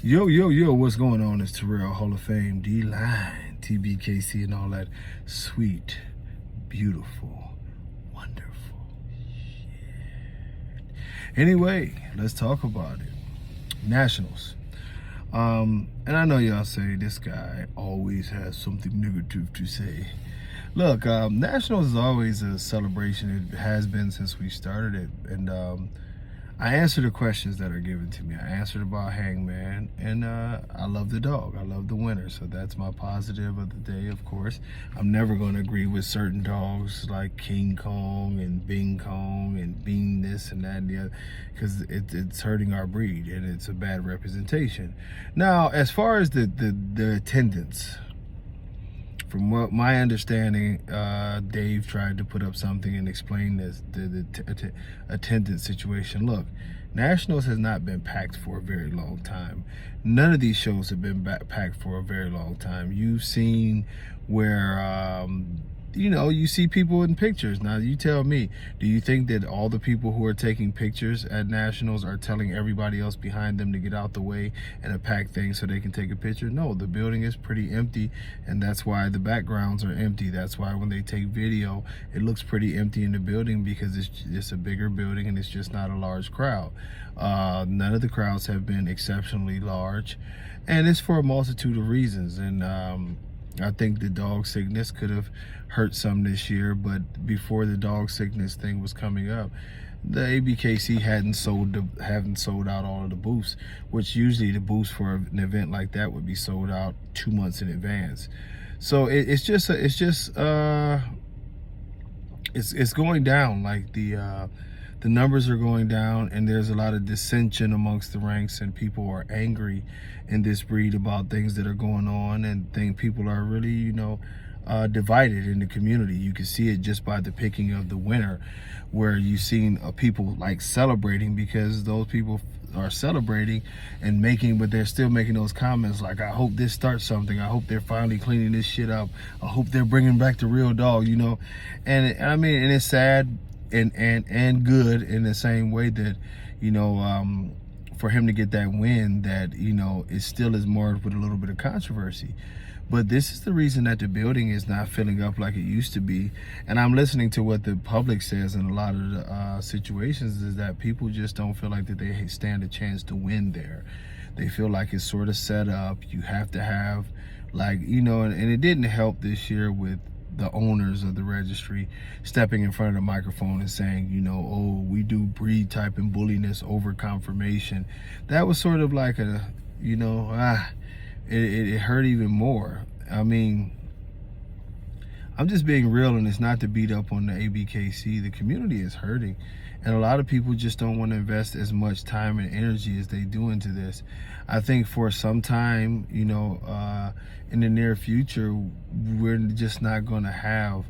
Yo, what's going on? It's Terrell, Hall of Fame, D-Line, tbkc, and all that sweet, beautiful, wonderful shit. Anyway, let's talk about it. Nationals. And I know y'all say this guy always has something negative to say. Look, Nationals is always a celebration. It has been since we started it. And I answer the questions that are given to me. I answered about Hangman, and I love the dog. I love the winner, so that's my positive of the day, of course. I'm never going to agree with certain dogs like King Kong and Bing Kong and Bean this and that and the other, because it's hurting our breed, and it's a bad representation. Now, as far as the attendance, from what my understanding, Dave tried to put up something and explain this, the attendance situation. Look, Nationals has not been packed for a very long time. None of these shows have been packed for a very long time. You've seen where, you see people in pictures. Now, you tell me, do you think that all the people who are taking pictures at Nationals are telling everybody else behind them to get out the way and to pack things so they can take a picture? No, the building is pretty empty, and that's why the backgrounds are empty. That's why when they take video, it looks pretty empty in the building, because it's a bigger building and it's just not a large crowd. None of the crowds have been exceptionally large, and it's for a multitude of reasons. And I think the dog sickness could have hurt some this year, but before the dog sickness thing was coming up, the ABKC hadn't sold out all of the booths, which usually the booths for an event like that would be sold out 2 months in advance. So it's going down. Like the numbers are going down, and there's a lot of dissension amongst the ranks, and people are angry in this breed about things that are going on, and people are really, divided in the community. You can see it just by the picking of the winner, where you've seen people like celebrating because those people are celebrating and but they're still making those comments like, I hope this starts something. I hope they're finally cleaning this shit up. I hope they're bringing back the real dog, and and it's sad and good in the same way that, for him to get that win, that, it still is marred with a little bit of controversy. But this is the reason that the building is not filling up like it used to be. And I'm listening to what the public says in a lot of the situations, is that people just don't feel like that they stand a chance to win there. They feel like it's sort of set up. You have to have, and it didn't help this year with the owners of the registry stepping in front of the microphone and saying, oh, we do breed type and bulliness over confirmation. That was sort of like it hurt even more. I mean, I'm just being real, and it's not to beat up on the ABKC. The community is hurting, and a lot of people just don't want to invest as much time and energy as they do into this. I think for some time, in the near future, we're just not going to have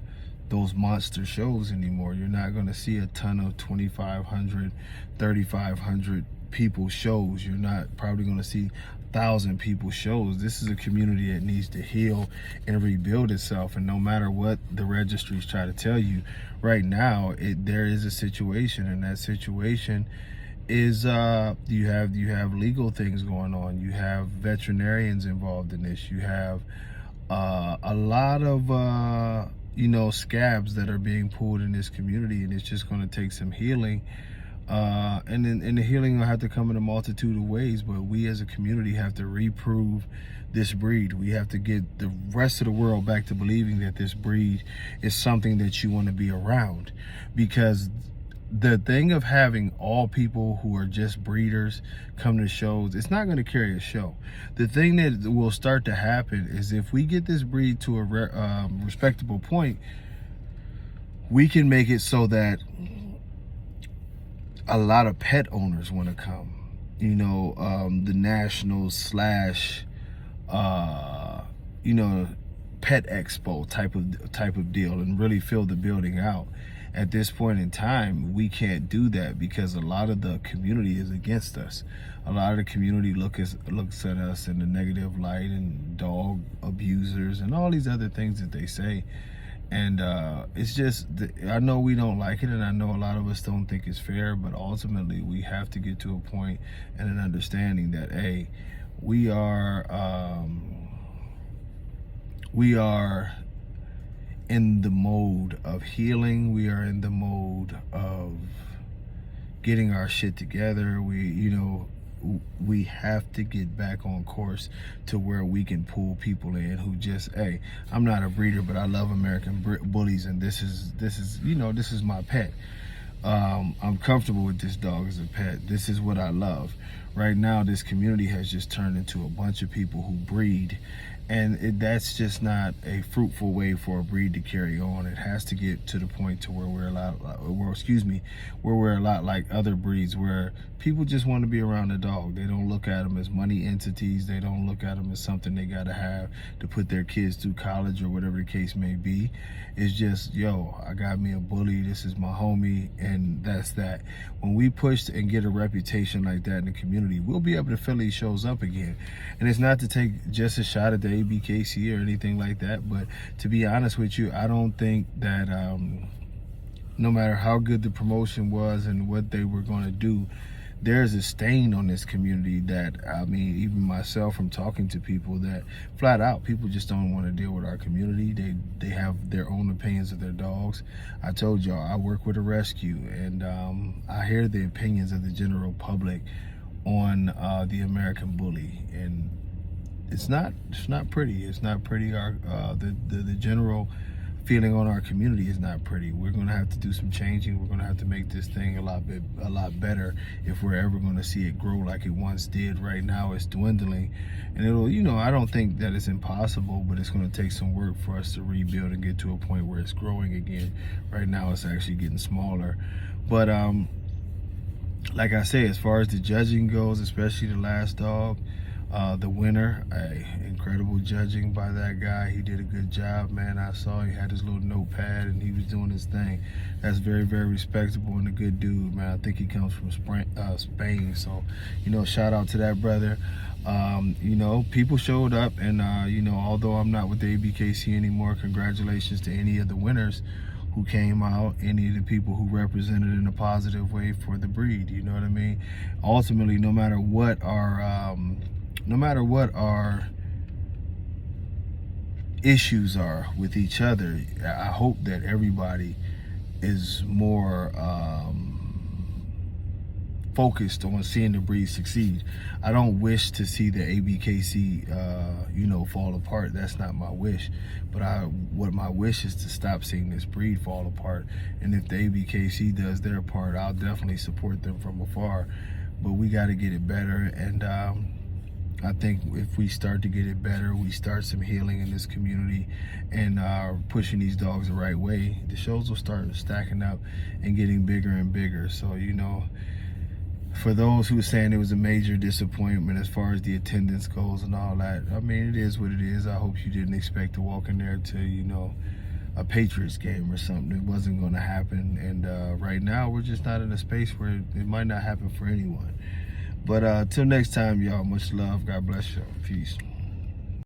those monster shows anymore. You're not going to see a ton of 2,500, 3,500 people shows. You're not probably going to see 1,000 people shows. This is a community that needs to heal and rebuild itself. And no matter what the registries try to tell you right now, there is a situation, and that situation is you have legal things going on. You have veterinarians involved in this. You have a lot of scabs that are being pulled in this community, and it's just going to take some healing. And the healing will have to come in a multitude of ways, but we as a community have to reprove this breed. We have to get the rest of the world back to believing that this breed is something that you want to be around. Because the thing of having all people who are just breeders come to shows, it's not going to carry a show. The thing that will start to happen is, if we get this breed to a respectable point, we can make it so that a lot of pet owners want to come. The Nationals / pet expo type of deal, and really fill the building out. At this point in time, we can't do that because a lot of the community is against us. A lot of the community looks at us in a negative light, and dog abusers and all these other things that they say. And it's just, I know we don't like it, and I know a lot of us don't think it's fair, but ultimately we have to get to a point and an understanding that, hey, we are in the mode of healing. We are in the mode of getting our shit together. We have to get back on course to where we can pull people in who just, hey, I'm not a breeder, but I love American bullies, and this is my pet. I'm comfortable with this dog as a pet. This is what I love. Right now, this community has just turned into a bunch of people who breed, and that's just not a fruitful way for a breed to carry on. It has to get to the point to where we're a lot like other breeds, where people just want to be around the dog. They don't look at them as money entities. They don't look at them as something they got to have to put their kids through college or whatever the case may be. It's just, yo, I got me a bully. This is my homie, and that's that. When we push and get a reputation like that in the community, we'll be able to fill these shows up again. And it's not to take just a shot at the ABKC or anything like that, but to be honest with you, I don't think that no matter how good the promotion was and what they were going to do, there's a stain on this community that, I mean, even myself, from talking to people, that flat out people just don't want to deal with our community. They have their own opinions of their dogs. I told y'all I work with a rescue, and I hear the opinions of the general public on the American bully, and it's not pretty. It's not pretty. The general feeling on our community is not pretty. We're going to have to do some changing. We're going to have to make this thing a lot better if we're ever going to see it grow like it once did. Right now it's dwindling, and it'll, I don't think that it's impossible, but it's going to take some work for us to rebuild and get to a point where it's growing again. Right now it's actually getting smaller. But like I say, as far as the judging goes, especially the last dog, the winner, incredible judging by that guy. He did a good job, man. I saw he had his little notepad and he was doing his thing. That's very, very respectable and a good dude, man. I think he comes from Spain. So, shout out to that brother. People showed up, and although I'm not with the ABKC anymore, congratulations to any of the winners who came out, any of the people who represented in a positive way for the breed. You know what I mean? Ultimately, no matter what our issues are with each other, I hope that everybody is more focused on seeing the breed succeed. I don't wish to see the ABKC fall apart. That's not my wish. But what my wish is to stop seeing this breed fall apart. And if the ABKC does their part, I'll definitely support them from afar. But we got to get it better, and I think if we start to get it better, we start some healing in this community and pushing these dogs the right way, the shows will start stacking up and getting bigger and bigger. So, for those who are saying it was a major disappointment as far as the attendance goes and all that, I mean, it is what it is. I hope you didn't expect to walk in there to, a Patriots game or something. It wasn't going to happen. And right now, we're just not in a space where it might not happen for anyone. But till next time, y'all, much love. God bless y'all. Peace.